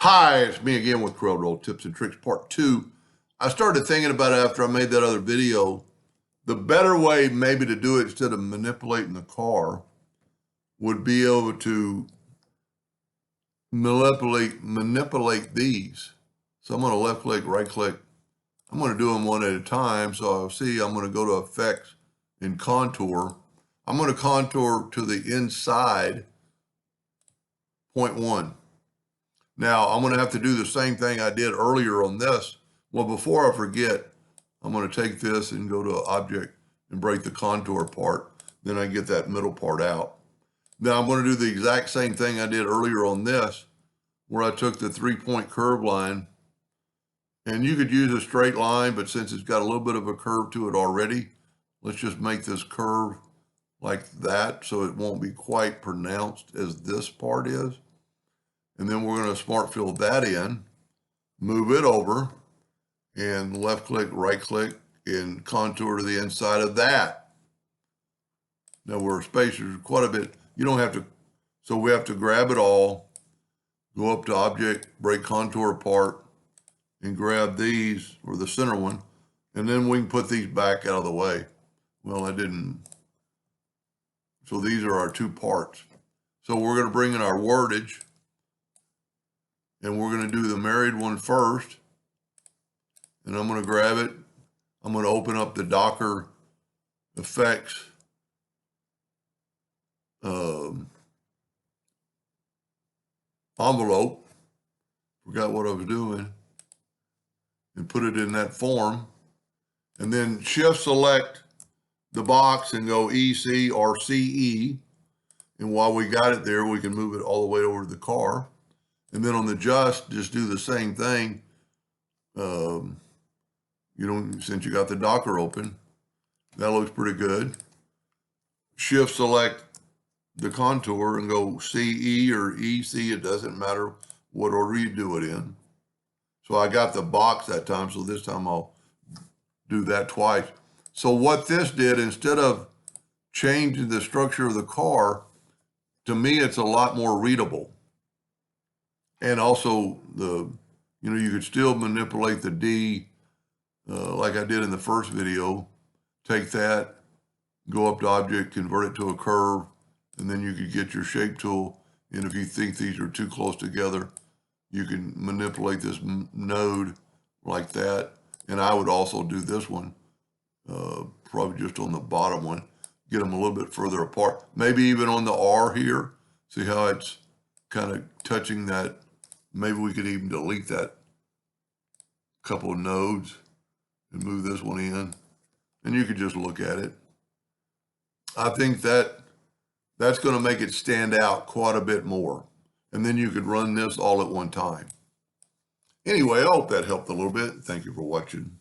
Hi, it's me again with Corel Tips and Tricks Part 2. I started thinking about it after I made that other video. The better way maybe to do it instead of manipulating the car would be able to manipulate these. So I'm going to left click, right click. I'm going to do them one at a time. So I'll see I'm going to go to Effects and Contour. I'm going to contour to the inside 0.1. Now, I'm going to have to do the same thing I did earlier on this. Well, before I forget, I'm going to take this and go to Object and break the contour part. Then I get that middle part out. Now, I'm going to do the exact same thing I did earlier on this, where I took the 3-point curve line. And you could use a straight line, but since it's got a little bit of a curve to it already, let's just make this curve like that so it won't be quite pronounced as this part is. And then we're going to smart fill that in, move it over, and left click, right click, and contour to the inside of that. Now where spacers quite a bit, you don't have to, so we have to grab it all, go up to Object, break contour apart, and grab these, or the center one, and then we can put these back out of the way. Well, I didn't. So these are our two parts. So we're going to bring in our wordage. And we're going to do the married one first. And I'm going to grab it. I'm going to open up the Docker effects envelope. Forgot what I was doing. And put it in that form. And then shift select the box and go EC or CE. And while we got it there, we can move it all the way over to the car. And then on the just do the same thing. Since you got the Docker open, that looks pretty good. Shift select the contour and go CE or EC. It doesn't matter what order you do it in. So I got the box that time. So this time I'll do that twice. So what this did, instead of changing the structure of the car, to me, it's a lot more readable. And also you could still manipulate the D like I did in the first video. Take that, go up to Object, convert it to a curve, and then you could get your shape tool. And if you think these are too close together, you can manipulate this node like that. And I would also do this one, probably just on the bottom one, get them a little bit further apart. Maybe even on the R here. See how it's kind of touching that. Maybe we could even delete that couple of nodes and move this one in. And you could just look at it. I think that's going to make it stand out quite a bit more. And then you could run this all at one time. Anyway, I hope that helped a little bit. Thank you for watching.